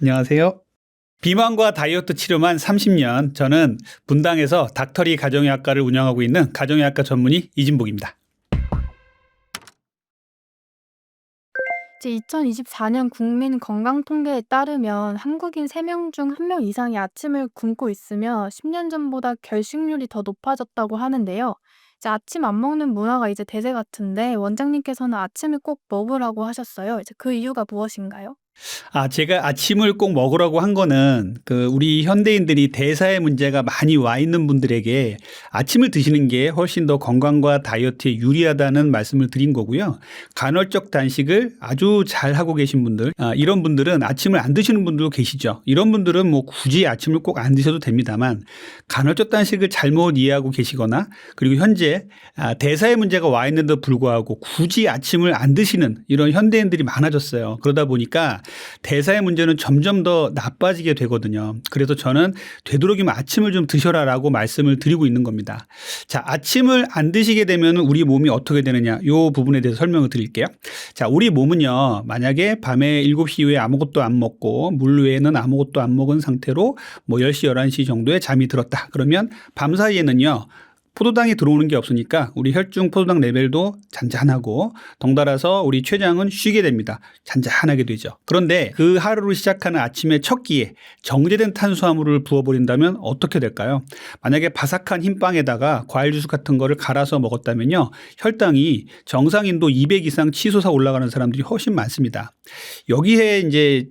안녕하세요. 비만과 다이어트 치료만 30년, 저는 분당에서 닥터리 가정의학과를 운영하고 있는 가정의학과 전문의 이진복입니다. 이제 2024년 국민 건강 통계에 따르면 한국인 3명 중 1명 이상이 아침을 굶고 있으며 10년 전보다 결식률이 더 높아졌다고 하는데요. 이제 아침 안 먹는 문화가 이제 대세 같은데 원장님께서는 아침을 꼭 먹으라고 하셨어요. 이제 그 이유가 무엇인가요? 제가 아침을 꼭 먹으라고 한 거는 우리 현대인들이 대사의 문제가 많이 와 있는 분들에게 아침을 드시는 게 훨씬 더 건강과 다이어트에 유리하다는 말씀을 드린 거고요. 간헐적 단식을 아주 잘 하고 계신 분들, 이런 분들은 아침을 안 드시는 분들도 계시죠. 이런 분들은 뭐 굳이 아침을 꼭 안 드셔도 됩니다만, 간헐적 단식을 잘못 이해하고 계시거나, 그리고 현재 대사의 문제가 와 있는데도 불구하고 굳이 아침을 안 드시는 이런 현대인들이 많아졌어요. 그러다 보니까 대사의 문제는 점점 더 나빠지게 되거든요. 그래서 저는 되도록이면 아침을 좀 드셔라라고 말씀을 드리고 있는 겁니다. 자, 아침을 안 드시게 되면 우리 몸이 어떻게 되느냐, 이 부분에 대해서 설명을 드릴게요. 자, 우리 몸은요, 만약에 밤에 7시 이후에 아무것도 안 먹고 물 외에는 아무것도 안 먹은 상태로 뭐 10시, 11시 정도에 잠이 들었다. 그러면 밤 사이에는요, 포도당이 들어오는 게 없으니까 우리 혈중 포도당 레벨도 잔잔하고, 덩달아서 우리 췌장은 쉬게 됩니다. 잔잔하게 되죠. 그런데 그 하루를 시작하는 아침의 첫 끼에 정제된 탄수화물을 부어버린다면 어떻게 될까요? 만약에 바삭한 흰빵에다가 과일 주스 같은 거를 갈아서 먹었다면요, 혈당이 정상인도 200 이상 치솟아 올라가는 사람들이 훨씬 많습니다. 여기에 이제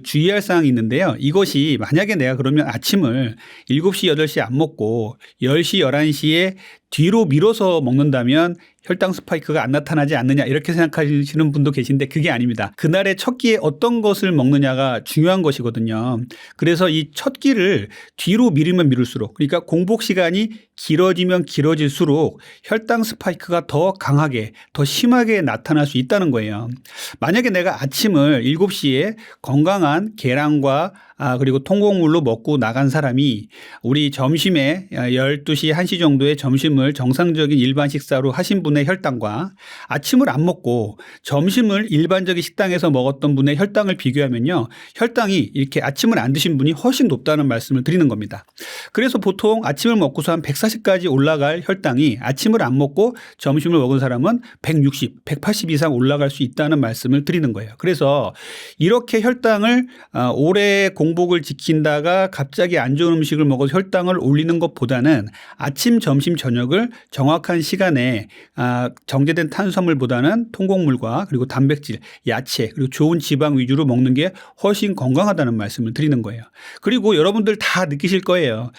주의할 사항이 있는데요. 이것이 만약에 내가 그러면 아침을 7시, 8시 안 먹고 10시, 11시에 뒤로 미뤄서 먹는다면 혈당 스파이크가 안 나타나지 않느냐, 이렇게 생각하시는 분도 계신데 그게 아닙니다. 그날의 첫 끼에 어떤 것을 먹느냐가 중요한 것이거든요. 그래서 이 첫 끼를 뒤로 미루면 미룰수록, 그러니까 공복 시간이 길어지면 길어질수록 혈당 스파이크가 더 강하게, 더 심하게 나타날 수 있다는 거예요. 만약에 내가 아침을 7시에 건강한 계란과 그리고 통곡물로 먹고 나간 사람이 우리 점심에 12시, 1시 정도에 점심을 정상적인 일반 식사로 하신 분의 혈당과 아침을 안 먹고 점심을 일반적인 식당에서 먹었던 분의 혈당을 비교하면요, 혈당이 이렇게 아침을 안 드신 분이 훨씬 높다는 말씀을 드리는 겁니다. 그래서 보통 아침을 먹고서 한 140까지 올라갈 혈당이 아침을 안 먹고 점심을 먹은 사람은 160, 180 이상 올라갈 수 있다는 말씀을 드리는 거예요. 그래서 이렇게 혈당을 오래 공복을 지킨다가 갑자기 안 좋은 음식을 먹어서 혈당을 올리는 것보다는 아침, 점심, 저녁을 정확한 시간에 정제된 탄수화물보다는 통곡물과 그리고 단백질, 야채, 그리고 좋은 지방 위주로 먹는 게 훨씬 건강하다는 말씀을 드리는 거예요. 그리고 여러분들 다 느끼실 거예요.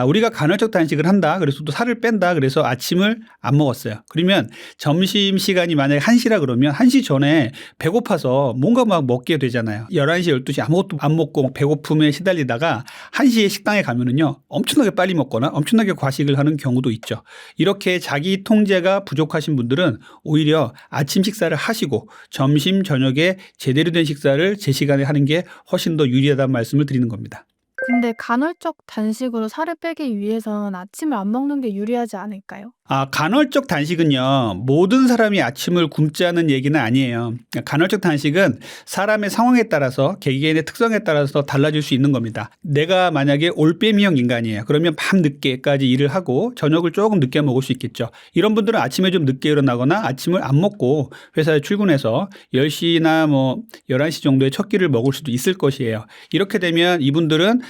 우리가 간헐적 단식을 한다, 그래서 또 살을 뺀다, 그래서 아침을 안 먹었어요. 그러면 점심 시간이 만약에 1시라 그러면 1시 전에 배고파서 뭔가 막 먹게 되잖아요. 11시, 12시 아무것도 안 먹고 배고픔에 시달리다가 1시에 식당에 가면은요, 엄청나게 빨리 먹거나 엄청나게 과식을 하는 경우도 있죠. 이렇게 자기 통제가 부족하신 분들은 오히려 아침 식사를 하시고 점심, 저녁에 제대로 된 식사를 제 시간에 하는 게 훨씬 더 유리하다는 말씀을 드리는 겁니다. 근데 간헐적 단식으로 살을 빼기 위해선 아침을 안 먹는 게 유리하지 않을까요? 간헐적 단식은요, 모든 사람이 아침을 굶자는 얘기는 아니에요. 간헐적 단식은 사람의 상황에 따라서, 개개인의 특성에 따라서 달라질 수 있는 겁니다. 내가 만약에 올빼미형 인간이에요. 그러면 밤 늦게까지 일을 하고 저녁을 조금 늦게 먹을 수 있겠죠. 이런 분들은 아침에 좀 늦게 일어나거나 아침을 안 먹고 회사에 출근해서 10시나 뭐 11시 정도에 첫 끼를 먹을 수도 있을 것이에요. 이렇게 되면 이분들은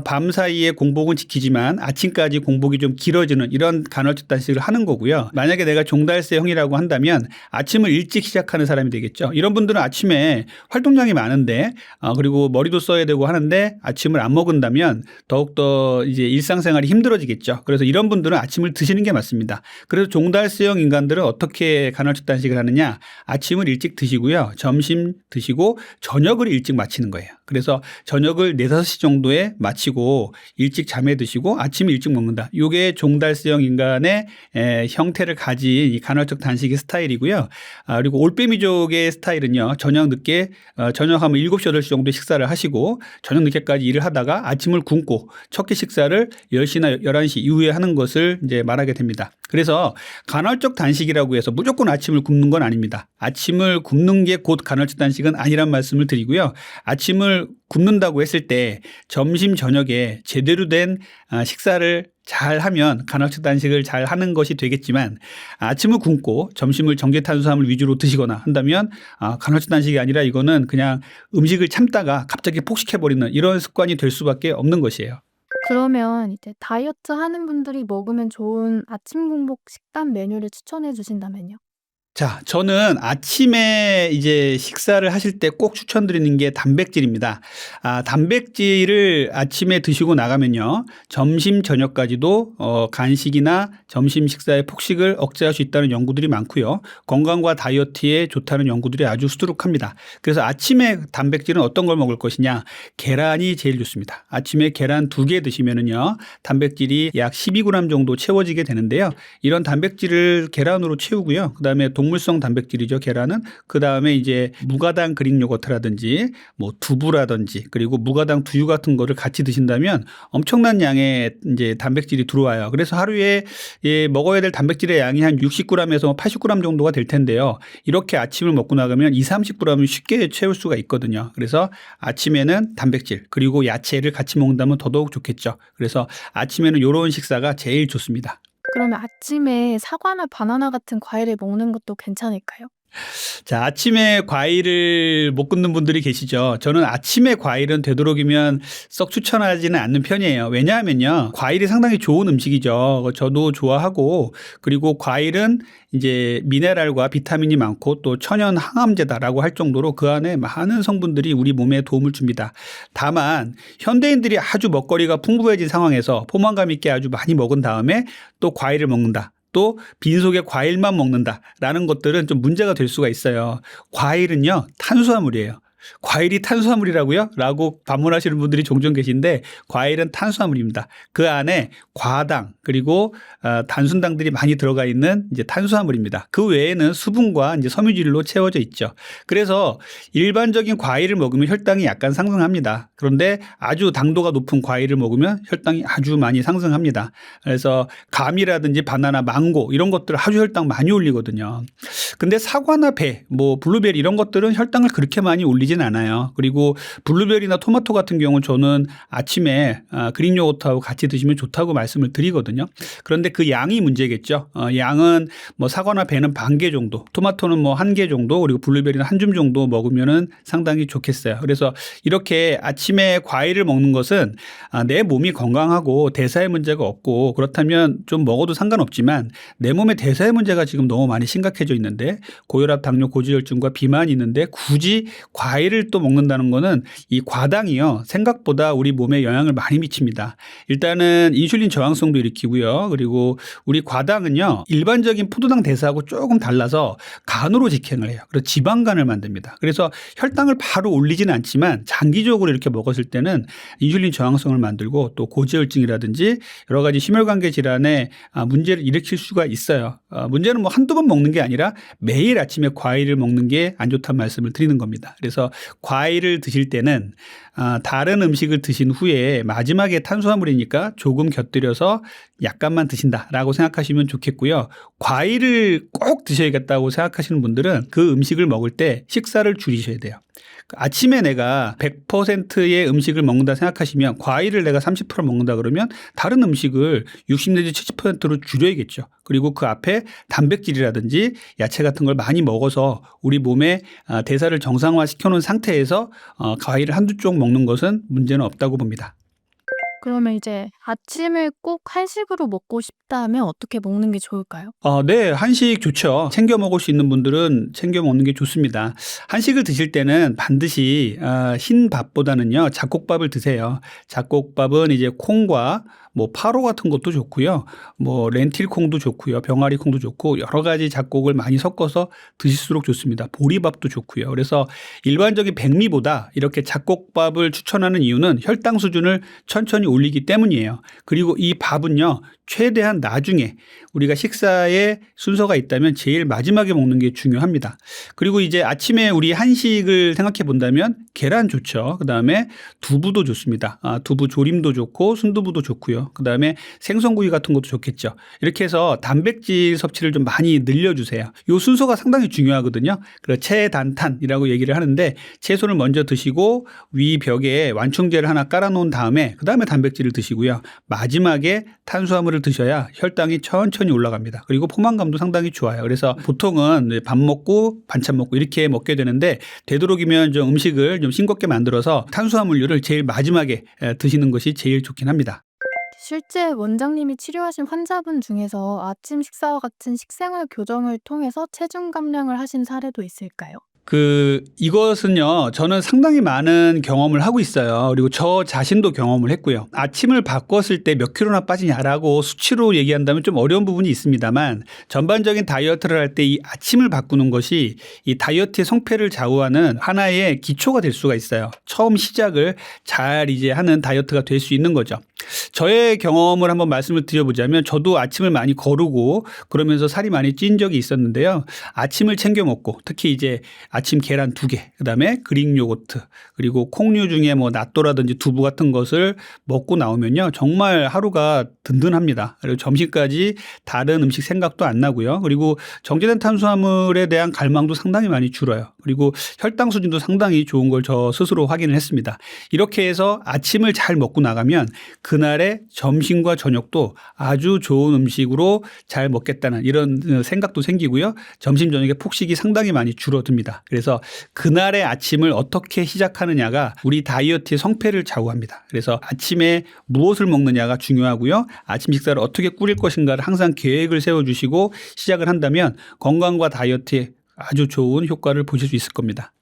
밤 사이에 공복은 지키지만 아침까지 공복이 좀 길어지는 이런 간헐적 단식을 하는 거고요. 만약에 내가 종달새형이라고 한다면 아침을 일찍 시작하는 사람이 되겠죠. 이런 분들은 아침에 활동량이 많은데 그리고 머리도 써야 되고 하는데 아침을 안 먹는다면 더욱더 이제 일상생활이 힘들어지겠죠. 그래서 이런 분들은 아침을 드시는 게 맞습니다. 그래서 종달새형 인간들은 어떻게 간헐적 단식을 하느냐? 아침을 일찍 드시고요. 점심 드시고 저녁을 일찍 마치는 거예요. 그래서 저녁을 4, 5시 정도에 마치고 일찍 잠에 드시고 아침에 일찍 먹는다. 이게 종달새형 인간의 형태를 가진 이 간헐적 단식의 스타일이고요. 그리고 올빼미족의 스타일은요, 저녁 늦게, 저녁하면 7시, 8시 정도 식사를 하시고 저녁 늦게까지 일을 하다가 아침을 굶고 첫 끼 식사를 10시나 11시 이후에 하는 것을 이제 말하게 됩니다. 그래서 간헐적 단식이라고 해서 무조건 아침을 굶는 건 아닙니다. 아침을 굶는 게 곧 간헐적 단식은 아니란 말씀을 드리고요. 아침을 굶는다고 했을 때 점심 저녁에 제대로 된 식사를 잘 하면 간헐적 단식을 잘 하는 것이 되겠지만 아침을 굶고 점심을 정제 탄수화물 위주로 드시거나 한다면 간헐적 단식이 아니라 이거는 그냥 음식을 참다가 갑자기 폭식해버리는 이런 습관이 될 수밖에 없는 것이에요. 그러면 이제 다이어트 하는 분들이 먹으면 좋은 아침 공복 식단 메뉴를 추천해 주신다면요? 자, 저는 아침에 이제 식사를 하실 때 꼭 추천드리는 게 단백질입니다. 단백질을 아침에 드시고 나가면요. 점심, 저녁까지도 간식이나 점심 식사의 폭식을 억제할 수 있다는 연구들이 많고요. 건강과 다이어트에 좋다는 연구들이 아주 수두룩합니다. 그래서 아침에 단백질은 어떤 걸 먹을 것이냐? 계란이 제일 좋습니다. 아침에 계란 2개 드시면은요. 단백질이 약 12g 정도 채워지게 되는데요. 이런 단백질을 계란으로 채우고요. 그다음에 동물성 단백질이죠, 계란은. 그다음에 이제 무가당 그릭 요거트라든지 뭐 두부라든지 그리고 무가당 두유 같은 거를 같이 드신다면 엄청난 양의 이제 단백질이 들어와요. 그래서 하루에 먹어야 될 단백질의 양이 한 60g에서 80g 정도가 될 텐데요. 이렇게 아침을 먹고 나가면 20-30g을 쉽게 채울 수가 있거든요. 그래서 아침에는 단백질 그리고 야채를 같이 먹는다면 더더욱 좋겠죠. 그래서 아침에는 이런 식사가 제일 좋습니다. 그러면 아침에 사과나 바나나 같은 과일을 먹는 것도 괜찮을까요? 자, 아침에 과일을 못 끊는 분들이 계시죠. 저는 아침에 과일은 되도록이면 썩 추천하지는 않는 편이에요. 왜냐하면요. 과일이 상당히 좋은 음식이죠. 저도 좋아하고 그리고 과일은 이제 미네랄과 비타민이 많고 또 천연 항암제다라고 할 정도로 그 안에 많은 성분들이 우리 몸에 도움을 줍니다. 다만 현대인들이 아주 먹거리가 풍부해진 상황에서 포만감 있게 아주 많이 먹은 다음에 또 과일을 먹는다. 또 빈속에 과일만 먹는다라는 것들은 좀 문제가 될 수가 있어요. 과일은요, 탄수화물이에요. 과일이 탄수화물이라고요? 라고 반문하시는 분들이 종종 계신데 과일은 탄수화물입니다. 그 안에 과당 그리고 단순당들이 많이 들어가 있는 이제 탄수화물입니다. 그 외에는 수분과 이제 섬유질로 채워져 있죠. 그래서 일반적인 과일을 먹으면 혈당이 약간 상승합니다. 그런데 아주 당도가 높은 과일을 먹으면 혈당이 아주 많이 상승합니다. 그래서 감이라든지 바나나, 망고 이런 것들 아주 혈당 많이 올리거든요. 근데 사과나 배, 뭐 블루베리 이런 것들은 혈당을 그렇게 많이 올리진 않아요. 그리고 블루베리나 토마토 같은 경우는 저는 아침에 그릭 요거트하고 같이 드시면 좋다고 말씀을 드리거든요. 그런데 그 양이 문제겠죠. 양은 뭐 사과나 배는 반 개 정도, 토마토는 뭐 1개 정도, 그리고 블루베리는 한 줌 정도 먹으면은 상당히 좋겠어요. 그래서 이렇게 아침에 과일을 먹는 것은 내 몸이 건강하고 대사에 문제가 없고 그렇다면 좀 먹어도 상관없지만 내 몸의 대사의 문제가 지금 너무 많이 심각해져 있는데 고혈압, 당뇨, 고지혈증과 비만이 있는데 굳이 과일을 또 먹는다는 거는 이 과당이요. 생각보다 우리 몸에 영향을 많이 미칩니다. 일단은 인슐린 저항성도 일으키고요. 그리고 우리 과당은요. 일반적인 포도당 대사하고 조금 달라서 간으로 직행을 해요. 그래서 지방간을 만듭니다. 그래서 혈당을 바로 올리지는 않지만 장기적으로 이렇게 먹었을 때는 인슐린 저항성을 만들고 또 고지혈증이라든지 여러 가지 심혈관계 질환에 문제를 일으킬 수가 있어요. 문제는 뭐 한두 번 먹는 게 아니라 매일 아침에 과일을 먹는 게 안 좋다는 말씀을 드리는 겁니다. 그래서 과일을 드실 때는 다른 음식을 드신 후에 마지막에 탄수화물이니까 조금 곁들여서 약간만 드신다라고 생각하시면 좋겠고요. 과일을 꼭 드셔야겠다고 생각하시는 분들은 그 음식을 먹을 때 식사를 줄이셔야 돼요. 아침에 내가 100%의 음식을 먹는다 생각하시면 과일을 내가 30% 먹는다 그러면 다른 음식을 60 내지 70%로 줄여야겠죠. 그리고 그 앞에 단백질이라든지 야채 같은 걸 많이 먹어서 우리 몸에 대사를 정상화 시켜놓은 상태에서 과일을 한두 쪽 먹는 것은 문제는 없다고 봅니다. 그러면 이제 아침을 꼭 한식으로 먹고 싶다 하면 어떻게 먹는 게 좋을까요? 네, 한식 좋죠. 챙겨 먹을 수 있는 분들은 챙겨 먹는 게 좋습니다. 한식을 드실 때는 반드시 흰 밥보다는요, 잡곡밥을 드세요. 잡곡밥은 이제 콩과 뭐 파로 같은 것도 좋고요. 뭐 렌틸 콩도 좋고요. 병아리 콩도 좋고 여러 가지 잡곡을 많이 섞어서 드실수록 좋습니다. 보리밥도 좋고요. 그래서 일반적인 백미보다 이렇게 잡곡밥을 추천하는 이유는 혈당 수준을 천천히 올리기 때문이에요. 그리고 이 밥은요. 최대한 나중에 우리가 식사에 순서가 있다면 제일 마지막에 먹는 게 중요합니다. 그리고 이제 아침에 우리 한식을 생각해 본다면 계란 좋죠. 그다음에 두부도 좋습니다. 두부 조림도 좋고 순두부도 좋고요. 좋고요. 그다음에 생선구이 같은 것도 좋겠죠. 이렇게 해서 단백질 섭취를 좀 많이 늘려주세요. 이 순서가 상당히 중요하거든요. 그래서 체단탄이라고 얘기를 하는데 채소를 먼저 드시고 위 벽에 완충제를 하나 깔아놓은 다음에 그다음에 단백질을 드시고요. 마지막에 탄수화물을 드셔야 혈당이 천천히 올라갑니다. 그리고 포만감도 상당히 좋아요. 그래서 보통은 밥 먹고 반찬 먹고 이렇게 먹게 되는데 되도록이면 좀 음식을 좀 싱겁게 만들어서 탄수화물류를 제일 마지막에 드시는 것이 제일 좋긴 합니다. 실제 원장님이 치료하신 환자분 중에서 아침 식사와 같은 식생활 교정을 통해서 체중 감량을 하신 사례도 있을까요? 이것은요, 저는 상당히 많은 경험을 하고 있어요. 그리고 저 자신도 경험을 했고요. 아침을 바꿨을 때 몇 킬로나 빠지냐라고 수치로 얘기한다면 좀 어려운 부분이 있습니다만 전반적인 다이어트를 할 때 이 아침을 바꾸는 것이 이 다이어트의 성패를 좌우하는 하나의 기초가 될 수가 있어요. 처음 시작을 잘 이제 하는 다이어트가 될 수 있는 거죠. 저의 경험을 한번 말씀을 드려보자면 저도 아침을 많이 거르고 그러면서 살이 많이 찐 적이 있었는데요. 아침을 챙겨 먹고 특히 이제 아침 계란 2개, 그다음에 그릭 요거트, 그리고 콩류 중에 뭐 낫또라든지 두부 같은 것을 먹고 나오면요. 정말 하루가 든든합니다. 그리고 점심까지 다른 음식 생각도 안 나고요. 그리고 정제된 탄수화물에 대한 갈망도 상당히 많이 줄어요. 그리고 혈당 수준도 상당히 좋은 걸 저 스스로 확인을 했습니다. 이렇게 해서 아침을 잘 먹고 나가면 그날의 점심과 저녁도 아주 좋은 음식으로 잘 먹겠다는 이런 생각도 생기고요. 점심 저녁에 폭식이 상당히 많이 줄어듭니다. 그래서 그날의 아침을 어떻게 시작하느냐가 우리 다이어트의 성패를 좌우합니다. 그래서 아침에 무엇을 먹느냐가 중요하고요. 아침 식사를 어떻게 꾸릴 것인가를 항상 계획을 세워주시고 시작을 한다면 건강과 다이어트에 아주 좋은 효과를 보실 수 있을 겁니다.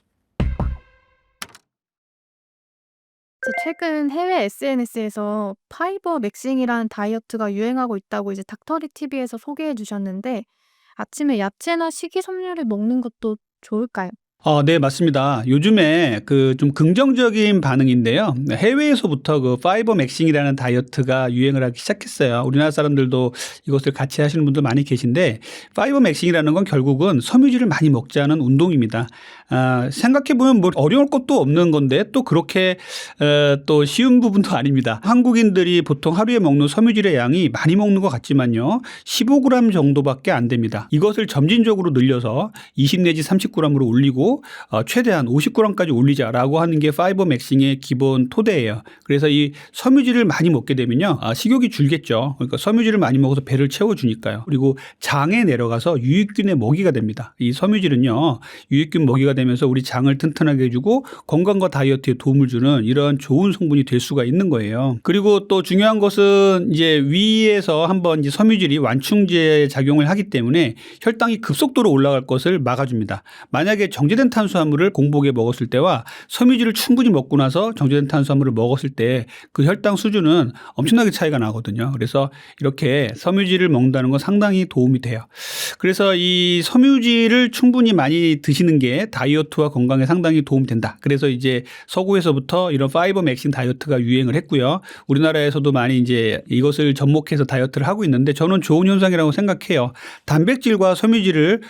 최근 해외 SNS에서 파이버 맥싱이라는 다이어트가 유행하고 있다고 이제 닥터리 TV에서 소개해 주셨는데 아침에 야채나 식이섬유를 먹는 것도 좋을까요? 네, 맞습니다. 요즘에 좀 긍정적인 반응인데요. 해외에서부터 파이버 맥싱이라는 다이어트가 유행을 하기 시작했어요. 우리나라 사람들도 이것을 같이 하시는 분들 많이 계신데, 파이버 맥싱이라는 건 결국은 섬유질을 많이 먹지 않은 운동입니다. 생각해보면 뭐 어려울 것도 없는 건데 또 그렇게 또 쉬운 부분도 아닙니다. 한국인들이 보통 하루에 먹는 섬유질의 양이 많이 먹는 것 같지만요. 15g 정도밖에 안 됩니다. 이것을 점진적으로 늘려서 20 내지 30g으로 올리고 최대한 50g까지 올리자라고 하는 게 파이버 맥싱의 기본 토대예요. 그래서 이 섬유질을 많이 먹게 되면요. 식욕이 줄겠죠. 그러니까 섬유질을 많이 먹어서 배를 채워주니까요. 그리고 장에 내려가서 유익균의 먹이가 됩니다. 이 섬유질은요. 유익균 먹이가 되면서 우리 장을 튼튼하게 해주고 건강과 다이어트에 도움을 주는 이런 좋은 성분이 될 수가 있는 거예요. 그리고 또 중요한 것은 이제 위에서 한번 이제 섬유질이 완충제 작용을 하기 때문에 혈당이 급속도로 올라갈 것을 막아줍니다. 만약에 정제된 탄수화물을 공복에 먹었을 때와 섬유질을 충분히 먹고 나서 정제된 탄수화물을 먹었을 때 그 혈당 수준은 엄청나게 차이가 나거든요. 그래서 이렇게 섬유질을 먹는다는 건 상당히 도움이 돼요. 그래서 이 섬유질을 충분히 많이 드시는 게 다이어트와 건강에 상당히 도움이 된다. 그래서 이제 서구에서부터 이런 파이버 맥싱 다이어트가 유행을 했고요. 우리나라에서도 많이 이제 이것을 접목해서 다이어트를 하고 있는데 저는 좋은 현상이라고 생각해요. 단백질과 섬유질을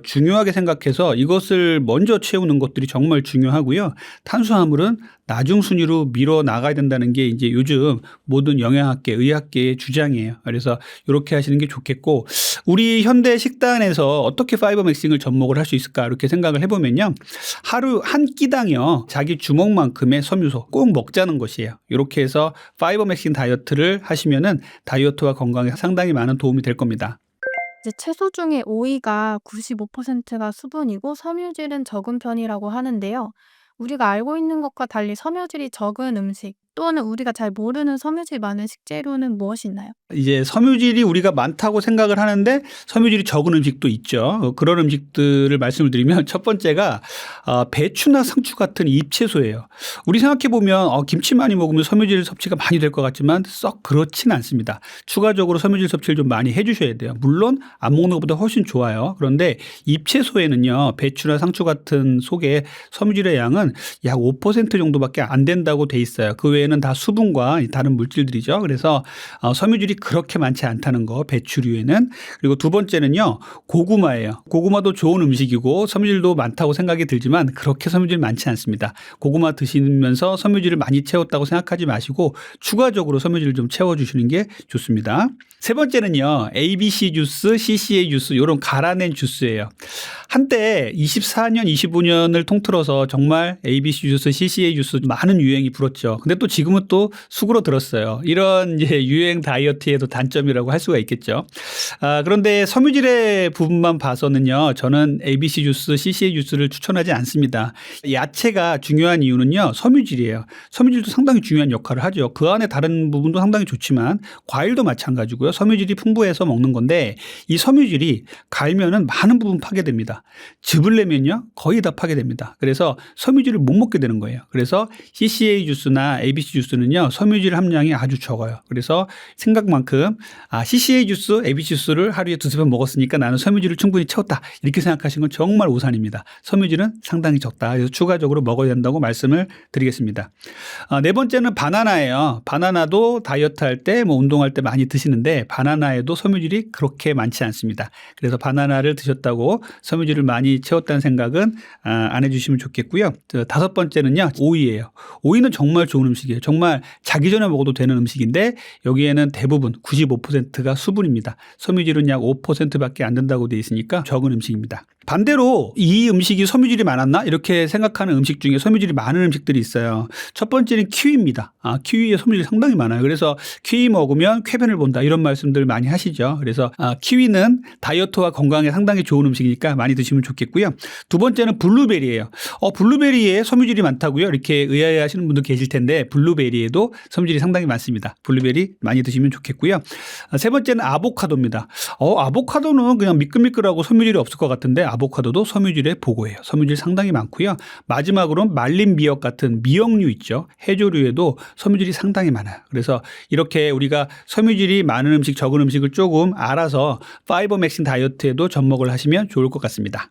중요하게 생각해서 이것을 먼저 채우는 것들이 정말 중요하고요. 탄수화물은 나중 순위로 밀어 나가야 된다는 게 이제 요즘 모든 영양학계, 의학계의 주장이에요. 그래서 이렇게 하시는 게 좋겠고 우리 현대 식단에서 어떻게 파이버 맥싱을 접목을 할 수 있을까 이렇게 생각을 해보면요. 하루 한 끼당요. 자기 주먹만큼의 섬유소 꼭 먹자는 것이에요. 이렇게 해서 파이버 맥싱 다이어트를 하시면은 다이어트와 건강에 상당히 많은 도움이 될 겁니다. 이제 채소 중에 오이가 95%가 수분이고 섬유질은 적은 편이라고 하는데요. 우리가 알고 있는 것과 달리 섬유질이 적은 음식 또는 우리가 잘 모르는 섬유질 많은 식재료는 무엇이 있나요? 이제 섬유질이 우리가 많다고 생각을 하는데 섬유질이 적은 음식도 있죠. 그런 음식들을 말씀을 드리면 첫 번째가 배추나 상추 같은 잎채소예요. 우리 생각해 보면 김치 많이 먹으면 섬유질 섭취가 많이 될 것 같지만 썩 그렇지는 않습니다. 추가적으로 섬유질 섭취를 좀 많이 해주셔야 돼요. 물론 안 먹는 것보다 훨씬 좋아요. 그런데 잎채소에는요. 배추나 상추 같은 속에 섬유질의 양은 약 5% 정도밖에 안 된다고 돼 있어요. 그 외에 외에는 다 수분과 다른 물질들이죠. 그래서 섬유질이 그렇게 많지 않다는 거, 배추류에는. 그리고 두 번째는요, 고구마예요. 고구마도 좋은 음식이고 섬유질도 많다고 생각이 들지만 그렇게 섬유질 많지 않습니다. 고구마 드시면서 섬유질을 많이 채웠다고 생각하지 마시고 추가적으로 섬유질을 좀 채워주시는 게 좋습니다. 세 번째는요, ABC 주스, CCA 주스 이런 갈아낸 주스예요. 한때 24년, 25년을 통틀어서 정말 ABC 주스, CCA 주스 많은 유행이 불었죠. 근데 또 지금은 또 수그러들었어요. 이런 이제 유행 다이어트에도 단점이라고 할 수가 있겠죠. 그런데 섬유질의 부분만 봐서는요, 저는 ABC 주스, CCA 주스를 추천하지 않습니다. 야채가 중요한 이유는요, 섬유질이에요. 섬유질도 상당히 중요한 역할을 하죠. 그 안에 다른 부분도 상당히 좋지만 과일도 마찬가지고요. 섬유질이 풍부해서 먹는 건데 이 섬유질이 갈면은 많은 부분 파괴됩니다. 즙을 내면요, 거의 다 파괴됩니다. 그래서 섬유질을 못 먹게 되는 거예요. 그래서 CCA 주스나 ABC 주스는요, 섬유질 함량이 아주 적어요. 그래서 생각만큼 CCA 주스, ABC 주스를 하루에 두세 번 먹었으니까 나는 섬유질을 충분히 채웠다. 이렇게 생각하시는 건 정말 오산입니다. 섬유질은 상당히 적다. 그래서 추가적으로 먹어야 된다고 말씀을 드리겠습니다. 네 번째는 바나나예요. 바나나도 다이어트 할 때, 운동할 때 많이 드시는데 바나나에도 섬유질이 그렇게 많지 않습니다. 그래서 바나나를 드셨다고 섬유질을 많이 채웠다는 생각은 안 해주시면 좋겠고요. 다섯 번째는요, 오이예요. 오이는 정말 좋은 음식이에요. 정말 자기 전에 먹어도 되는 음식인데 여기에는 대부분 95%가 수분입니다. 섬유질은 약 5%밖에 안 된다고 되어 있으니까 적은 음식입니다. 반대로 이 음식이 섬유질이 많았나? 이렇게 생각하는 음식 중에 섬유질이 많은 음식들이 있어요. 첫 번째는 키위입니다. 키위에 섬유질이 상당히 많아요. 그래서 키위 먹으면 쾌변을 본다 이런 말씀들 많이 하시죠. 그래서 키위는 다이어트와 건강에 상당히 좋은 음식이니까 많이 드시면 좋겠고요. 두 번째는 블루베리예요. 블루베리에 섬유질이 많다고요? 이렇게 의아해하시는 분도 계실 텐데 블루베리에도 섬유질이 상당히 많습니다. 블루베리 많이 드시면 좋겠고요. 세 번째는 아보카도입니다. 아보카도는 그냥 미끌미끌하고 섬유질이 없을 것 같은데 아보카도도 섬유질의 보고예요. 섬유질 상당히 많고요. 마지막으로는 말린 미역 같은 미역류 있죠. 해조류에도 섬유질이 상당히 많아요. 그래서 이렇게 우리가 섬유질이 많은 음식, 적은 음식을 조금 알아서 파이버 맥싱 다이어트에도 접목을 하시면 좋을 것 같습니다.